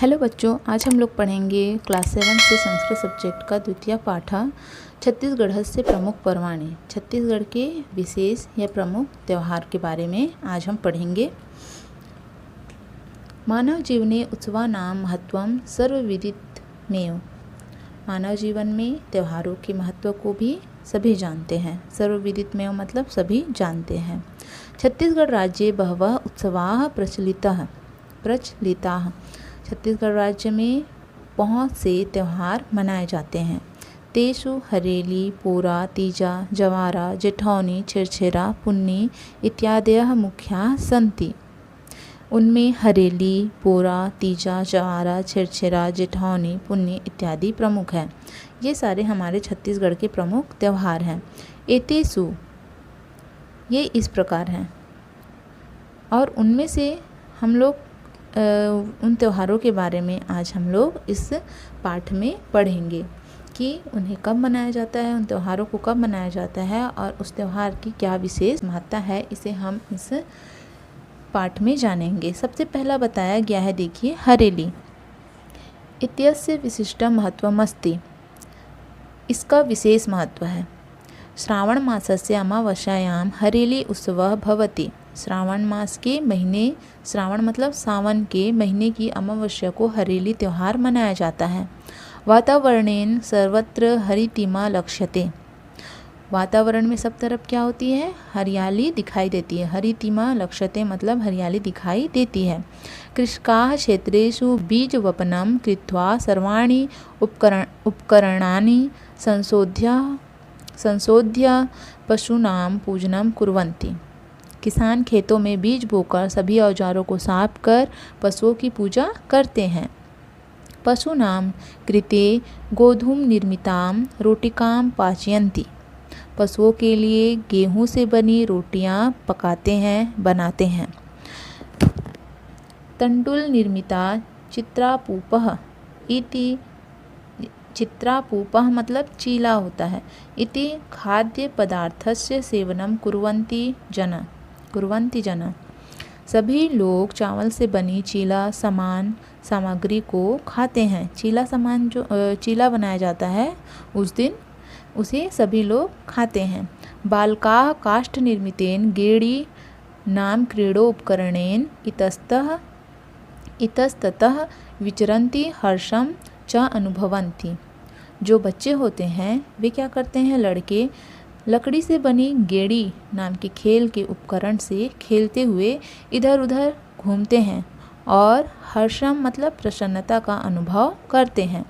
Hello बच्चों, आज हम लोग पढ़ेंगे क्लास 7 से संस्कृत सब्जेक्ट का द्वितीय पाठ छत्तीसगढ़स्य प्रमुख पर्वाणि। छत्तीसगढ़ के विशेष या प्रमुख त्यौहार के बारे में आज हम पढ़ेंगे। मानव जीवने उत्सवानां महत्वं सर्वविदितमेव। मानव जीवन में त्योहारों के महत्व को भी सभी जानते हैं। सर्वविदितमेव मतलब सभी जानते हैं। छत्तीसगढ़ राज्ये बहवः उत्सवाः प्रचलिताः। छत्तीसगढ़ राज्य में बहुत से त्यौहार मनाए जाते हैं। तेषु हरेली, पोरा, तीजा, जवारा, जेठौनी, छिरछिरा, पुन्नी इत्यादयः मुख्याः सन्ति। उनमें हरेली, पोरा, तीजा, जवारा, छिरछिरा, जेठौनी, पुन्नी इत्यादि प्रमुख हैं। ये सारे हमारे छत्तीसगढ़ के प्रमुख त्यौहार हैं। एतेषु ये इस प्रकार हैं और उनमें से हम लोग उन त्योहारों के बारे में आज हम लोग इस पाठ में पढ़ेंगे कि उन्हें कब मनाया जाता है, उन त्योहारों को कब मनाया जाता है और उस त्यौहार की क्या विशेष महत्ता है, इसे हम इस पाठ में जानेंगे। सबसे पहला बताया गया है, देखिए, हरेली इत्यस्य विशिष्ट महत्वमस्ति। इसका विशेष महत्व है। श्रावण मासस्य अमावस्यायां हरेली उत्सवः भवति। श्रावण मास के महीने, श्रावण मतलब सावन के महीने की अमावस्या को हरेली त्यौहार मनाया जाता है। वातावरणेन सर्वत्र हरितिमा लक्ष्यते। वातावरण में सब तरफ क्या होती है? हरियाली दिखाई देती है। हरितिमा लक्ष्यते मतलब हरियाली दिखाई देती है। कृषकाः क्षेत्रेषु बीजवपनं कृत्वा सर्वाणि उपकरणानि संशोध्य पशूनां पूजनं कुर्वन्ति। किसान खेतों में बीज बोकर सभी औजारों को साफ कर पशुओं की पूजा करते हैं। पशूनां कृते गोधूम निर्मितां रोटिकां पाचयन्ति। पशुओं के लिए गेहूं से बनी रोटियां बनाते हैं। तंडुल निर्मिता चित्रापूपः इति, चित्रापूपः मतलब चीला होता है, इति खाद्य पदार्थस्य सेवनं कुर्वन्ति जन। सभी लोग चावल से बनी चीला सामग्री को खाते हैं। चीला सामान जो चीला बनाया जाता है उस दिन उसे सभी लोग खाते हैं। बालकाः काष्ठ निर्मितेन गेड़ी नाम क्रीडो उपकरणेन इतस्ततः विचरन्ति हर्षं च अनुभवन्ति। जो बच्चे होते हैं वे क्या करते हैं? लड़के लकड़ी से बनी गेड़ी नाम के खेल के उपकरण से खेलते हुए इधर उधर घूमते हैं और हर्षम मतलब प्रसन्नता का अनुभव करते हैं।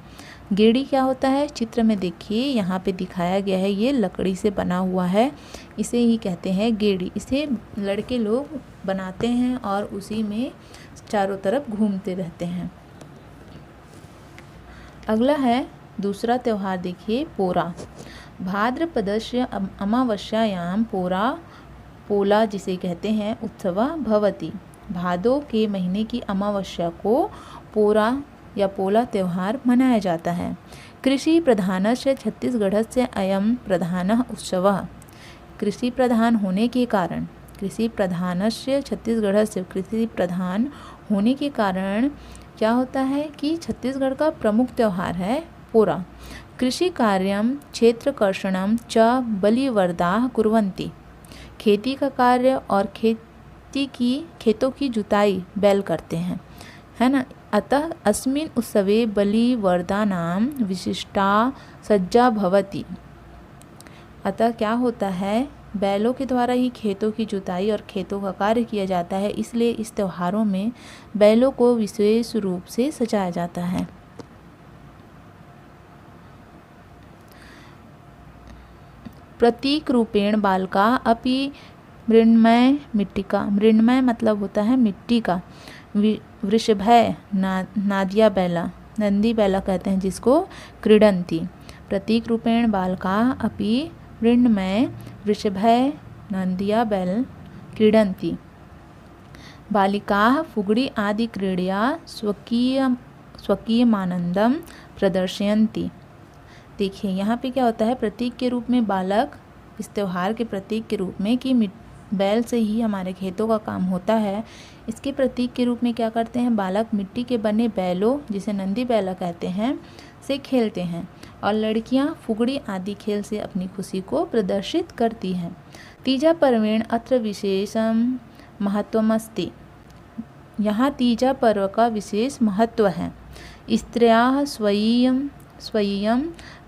गेड़ी क्या होता है? चित्र में देखिए, यहाँ पे दिखाया गया है, ये लकड़ी से बना हुआ है, इसे ही कहते हैं गेड़ी। इसे लड़के लोग बनाते हैं और उसी में चारों तरफ घूमते रहते हैं। अगला है दूसरा त्यौहार, देखिए, पोरा। भाद्रपदस्य अमावस्यायां पोला जिसे कहते हैं उत्सवः भवति। भादो के महीने की अमावस्या को पोरा या पोला त्यौहार मनाया जाता है। कृषि प्रधानस्य छत्तीसगढ़स्य अयं प्रधानः उत्सवः। कृषि प्रधान होने के कारण, कृषि प्रधानस्य छत्तीसगढ़स्य, कृषि प्रधान होने के कारण क्या होता है कि छत्तीसगढ़ का प्रमुख त्यौहार है पोरा। कृषि कार्यं क्षेत्रकर्षणं च बलिवर्दाः कुर्वन्ति। खेती का कार्य और खेतों की जुताई बैल करते हैं, है ना। अतः अस्मिन् उत्सवे बलिवर्दानां विशिष्टा सज्जा भवति। अतः क्या होता है? बैलों के द्वारा ही खेतों की जुताई और खेतों का कार्य किया जाता है, इसलिए इस त्योहारों में बैलों को विशेष रूप से सजाया जाता है। प्रतीक रूपेण बालका अपि मृण्मय मतलब होता है मिट्टी का, वृषभय नंदी बैला कहते हैं जिसको, क्रीडन्ति। प्रतीक रूपेण बालका अपि मृण्मय वृषभय नंदिया बैल क्रीडन्ति। बालिकाः फुगड़ी आदि क्रीडया स्वकीयमानन्दं प्रदर्शयन्ति। देखिए, यहाँ पे क्या होता है? प्रतीक के रूप में बालक, इस त्यौहार के प्रतीक के रूप में कि बैल से ही हमारे खेतों का काम होता है, इसके प्रतीक के रूप में क्या करते हैं, बालक मिट्टी के बने बैलों, जिसे नंदी बैला कहते हैं, से खेलते हैं और लड़कियां फुगड़ी आदि खेल से अपनी खुशी को प्रदर्शित करती हैं। तीजा पर्वेण अत्र विशेषम महत्वमस्ति। यहाँ तीजा पर्व का विशेष महत्व है। स्त्रियाः स्वयं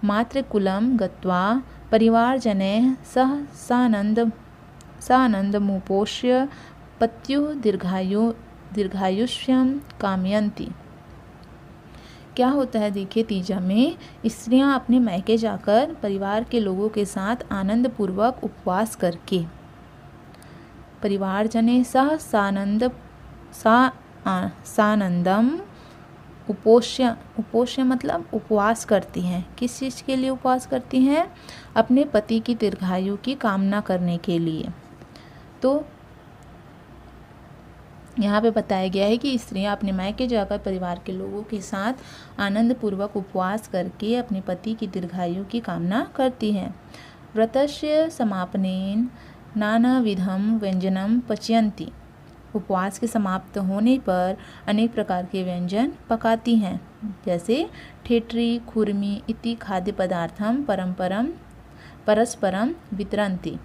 मातृकुलं गत्वा परिवारजनैः सह सानन्दमुपोष्य पत्युः दीर्घायुष्यं कामयन्ति। क्या होता है, देखिए तीजा में स्त्रियां अपने मायके जाकर परिवार के लोगों के साथ आनंद पूर्वक उपवास करके परिवारजने सह सानंदम उपोष्य मतलब उपवास करती हैं। किस चीज़ के लिए उपवास करती हैं, अपने पति की दीर्घायु की कामना करने के लिए। तो यहाँ पे बताया गया है कि स्त्रियां अपने मायके जाकर परिवार के लोगों के साथ आनंद पूर्वक उपवास करके अपने पति की दीर्घायु की कामना करती हैं। व्रतस्य समापनेन नानाविधम व्यंजनम पचयन्ति। उपवास के समाप्त होने पर अनेक प्रकार के व्यंजन पकाती हैं, जैसे ठेठरी, खुरमी इति खाद्य पदार्थम परस्परम वितरन्ति।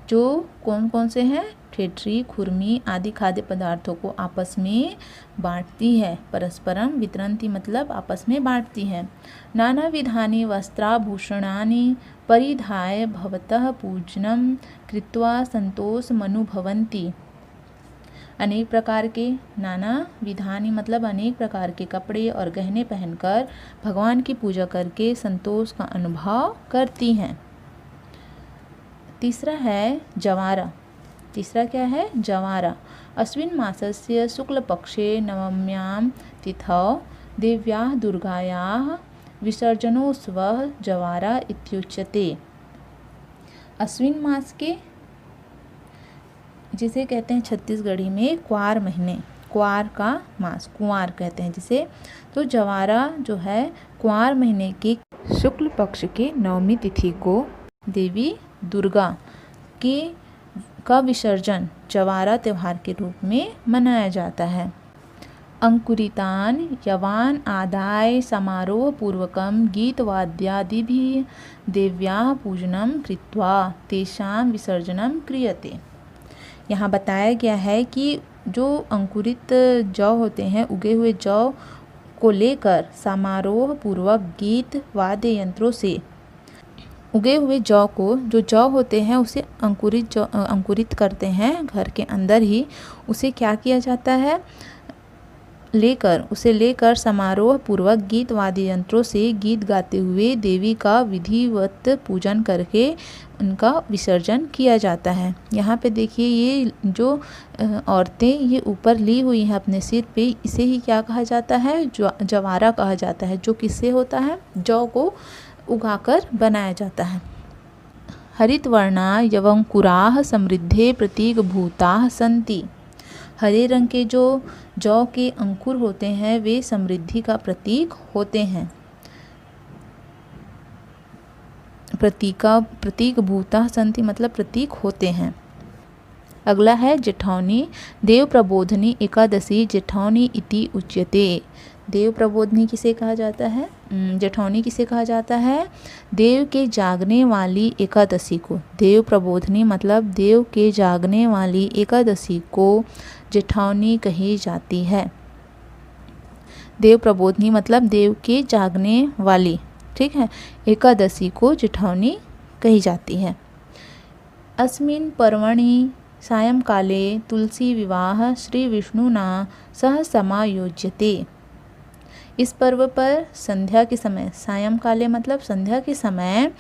जो कौन कौन से हैं, ठेठरी, खुरमी आदि खाद्य पदार्थों को आपस में बांटती है। परस्परम वितरन्ति मतलब आपस में बांटती है। नाना विधानि वस्त्राभूषणानि परिधाय भवतः पूजनम कृत्वा संतोषमनुभवन्ति। अनेक प्रकार के, नाना विधानी मतलब अनेक प्रकार के कपड़े और गहने पहनकर भगवान की पूजा करके संतोष का अनुभव करती हैं। तीसरा है जवारा। तीसरा क्या है, जवारा। अश्विन मासस्य शुक्ल पक्षे नवम्यां तिथौ देव्याः दुर्गायाः विसर्जनोत्सवः जवारा इत्युच्यते। अश्विन मास के, जिसे कहते हैं छत्तीसगढ़ी में क्वार महीने, क्वार का मास, कुंवार कहते हैं जिसे। तो जवारा जो है क्वार महीने के शुक्ल पक्ष के नवमी तिथि को देवी दुर्गा का विसर्जन जवारा त्यौहार के रूप में मनाया जाता है। अंकुरितान यवान आदाय समारोह पूर्वकम गीतवाद्यादिभिः देव्याः पूजनम कृत्वा तेषां विसर्जनम क्रियते। यहाँ बताया गया है कि जो अंकुरित जौ होते हैं, उगे हुए जौ को लेकर समारोह पूर्वक गीत वाद्य यंत्रों से उगे हुए जौ को, जो जौ होते हैं उसे अंकुरित करते हैं घर के अंदर ही, उसे क्या किया जाता है, उसे लेकर समारोह पूर्वक गीत वाद्य यंत्रों से गीत गाते हुए देवी का विधिवत पूजन करके उनका विसर्जन किया जाता है। यहाँ पे देखिए ये जो औरतें ये ऊपर ली हुई हैं अपने सिर पे, इसे ही क्या कहा जाता है, जवारा कहा जाता है, जो किससे होता है, जौ को उगाकर बनाया जाता है। हरितवर्णा यवंकुराः समृद्धे प्रतीकभूताः सन्ति। हरे रंग के जो जौ के अंकुर होते हैं वे समृद्धि का प्रतीक होते हैं। प्रतीकभूताः सन्ति मतलब प्रतीक होते हैं। अगला है जेठौनी। देव प्रबोधनी एकादशी जेठौनी इति उच्यते। देव प्रबोधनी किसे कहा जाता है, जेठौनी किसे कहा जाता है, देव के जागने वाली एकादशी को। देव प्रबोधनी मतलब देव के जागने वाली एकादशी को जेठौनी कही जाती है। देव प्रबोधनी मतलब देव के जागने वाली, ठीक है, एकादशी को जेठौनी कही जाती है। अस्मिन् पर्वणि सायंकाले तुलसी विवाह श्री विष्णुना सह समायोज्यते। इस पर्व पर संध्या के समय, सायंकाले मतलब संध्या के समय,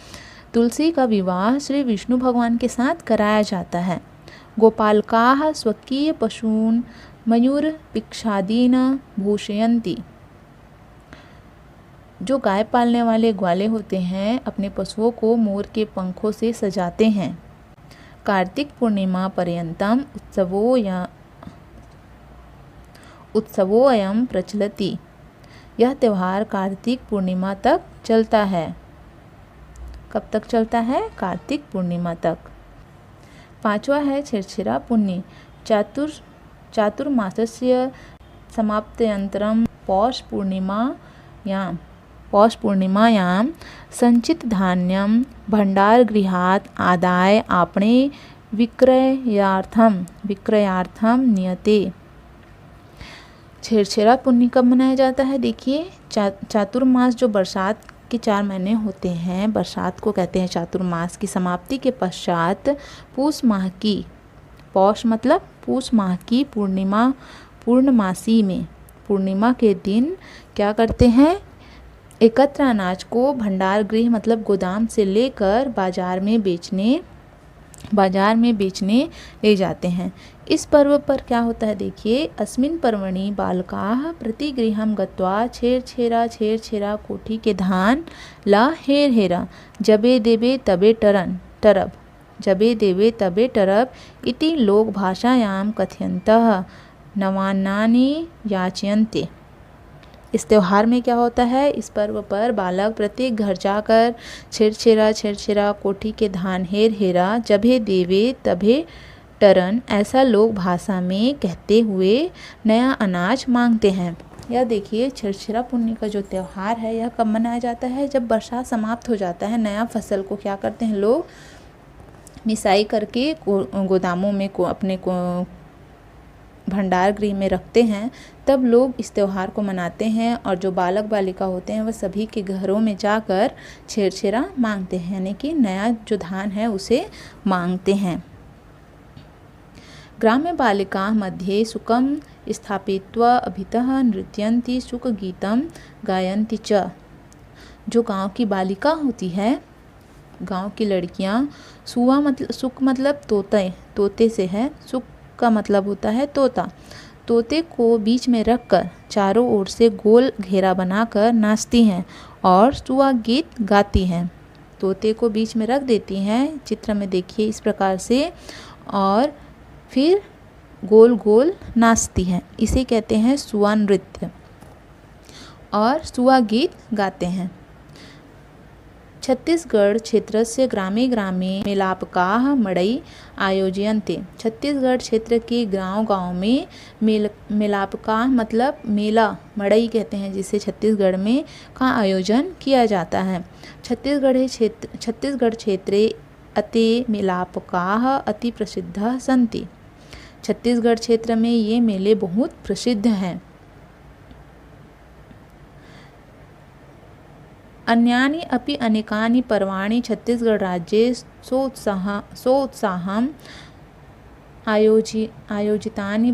तुलसी का विवाह श्री विष्णु भगवान के साथ कराया जाता है। गोपालकाः स्वकीय पशून् मयूर पिक्षादीन भूषयन्ति। जो गाय पालने वाले ग्वाले होते हैं अपने पशुओं को मोर के पंखों से सजाते हैं। कार्तिक पूर्णिमा पर्यंतम उत्सवोऽयं प्रचलति। यह त्यौहार कार्तिक पूर्णिमा तक चलता है। कब तक चलता है, कार्तिक पूर्णिमा तक। पांचवा है छिरछिरा पुन्नी। चातुर्मासस्य समाप्त्यन्तरं पौषपूर्णिमायां संचितधान्यं भण्डारगृहात् आदाय आपणे विक्रयार्थम नियते। छिरछिरा पुन्नी कब मनाया जाता है? देखिए, चातुर्मास जो बरसात के 4 महीने होते हैं, बरसात को कहते हैं चातुर्मास की समाप्ति के पश्चात पौष माह की पूर्णमासी में पूर्णिमा के दिन क्या करते हैं? एकत्र अनाज को भंडार गृह मतलब गोदाम से लेकर बाजार में बेचने ले जाते हैं। इस पर्व पर क्या होता है? देखिए, अस्मिन् पर्वणि बालकाः प्रतिगृहं गत्वा छेर कोठी के धान ला हेर जबे देवे तरब इति लोकभाषायां कथयन्तः नवान्नानि याचयन्ते। इस त्यौहार में क्या होता है? इस पर्व पर बालक प्रत्येक घर जाकर छेरछेरा कोठी के धान हेरा जभे देवे तभे टरन ऐसा लोक भाषा में कहते हुए नया अनाज मांगते हैं। यह देखिए, छिरछिरा पुन्नी का जो त्यौहार है यह कब मनाया जाता है? जब बरसात समाप्त हो जाता है, नया फसल को क्या करते हैं लोग? मिसाई करके गोदामों में अपने भंडार गृह में रखते हैं, तब लोग इस त्यौहार को मनाते हैं। और जो बालक बालिका होते हैं वह सभी के घरों में जाकर छेरछेरा मांगते हैं, यानी कि नया जो धान है उसे मांगते हैं। ग्राम्य बालिका मध्ये सुखम स्थापयित्वा अभितः नृत्यन्ति सुखगीतम गायन्ति च। जो गांव की बालिका होती है, गांव की लड़कियां, सुख मतलब तोते से है, सुख का मतलब होता है तोता। तोते को बीच में रखकर चारों ओर से गोल घेरा बनाकर नाचती हैं और सुआ गीत गाती हैं। तोते को बीच में रख देती हैं, चित्र में देखिए इस प्रकार से, और फिर गोल गोल नाचती हैं। इसे कहते हैं सुआ नृत्य और सुआ गीत गाते हैं। छत्तीसगढ़ क्षेत्रस्य ग्रामे मेलापकाः मड़ई आयोजयन्ते। छत्तीसगढ़ क्षेत्र के गांव में मेलापका मतलब मेला, मड़ई कहते हैं जिसे छत्तीसगढ़ में, का आयोजन किया जाता है। छत्तीसगढ़ क्षेत्रे अते मेलापकाः अति प्रसिद्धाः सन्ति। छत्तीसगढ़ क्षेत्र में ये मेले बहुत प्रसिद्ध हैं। अन्यानि अपि अनेकानि पर्वाणि छत्तीसगढ़ राज्ये सोत्साहम् आयोजितानि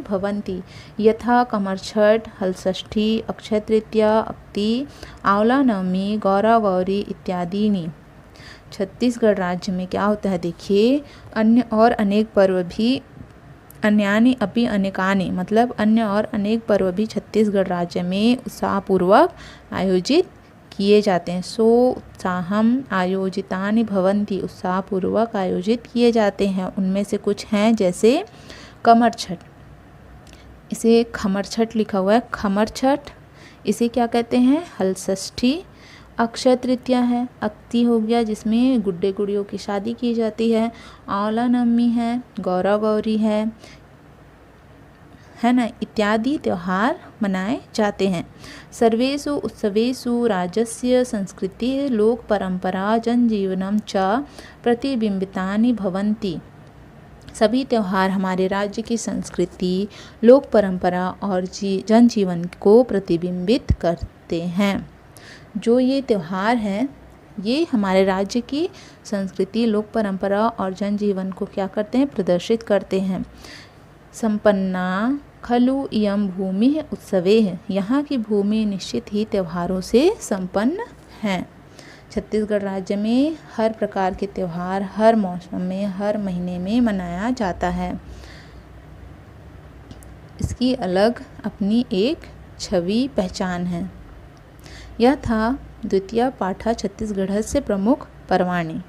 भवन्ति। यथा कमरछठ, हलषष्ठी, अक्षय तृतीया, अक्ति, आंवला नवमी, गौरा गौरी इत्यादि। छत्तीसगढ़ राज्य में क्या होता है? देखिए, अन्य और अनेक पर्व भी, अन्यानि अपि अनेकानि मतलब अन्य और अनेक पर्व भी छत्तीसगढ़ राज्य में उत्साहपूर्वक आयोजित किए जाते हैं। सोत्साहम् आयोजितानि भवन्ति, उत्साहपूर्वक आयोजित किए जाते हैं। उनमें से कुछ हैं जैसे कमरछठ, इसे खमरछठ लिखा हुआ है, खमरछठ। इसे क्या कहते हैं? हलषष्ठी। अक्षय तृतीया है, अक्ति हो गया जिसमें गुड्डे गुड़ियों की शादी की जाती है। आंवला नवमी है, गौरा गौरी है ना, इत्यादि त्यौहार मनाए जाते हैं। सर्वेषु उत्सवेषु राज्यस्य संस्कृतिः लोक परंपरा जनजीवनं च प्रतिबिंबितानि भवन्ति। सभी त्यौहार हमारे राज्य की संस्कृति, लोक परंपरा और जनजीवन को प्रतिबिंबित करते हैं। जो ये त्यौहार हैं ये हमारे राज्य की संस्कृति, लोक परंपरा और जनजीवन को क्या करते हैं? प्रदर्शित करते हैं। संपन्ना खलु इयं भूमि उत्सवेः, यहाँ की भूमि निश्चित ही त्योहारों से संपन्न है। छत्तीसगढ़ राज्य में हर प्रकार के त्यौहार हर मौसम में, हर महीने में मनाया जाता है। इसकी अलग अपनी एक छवि, पहचान है। यह था द्वितीय पाठ छत्तीसगढ़स्य प्रमुख पर्वाणि।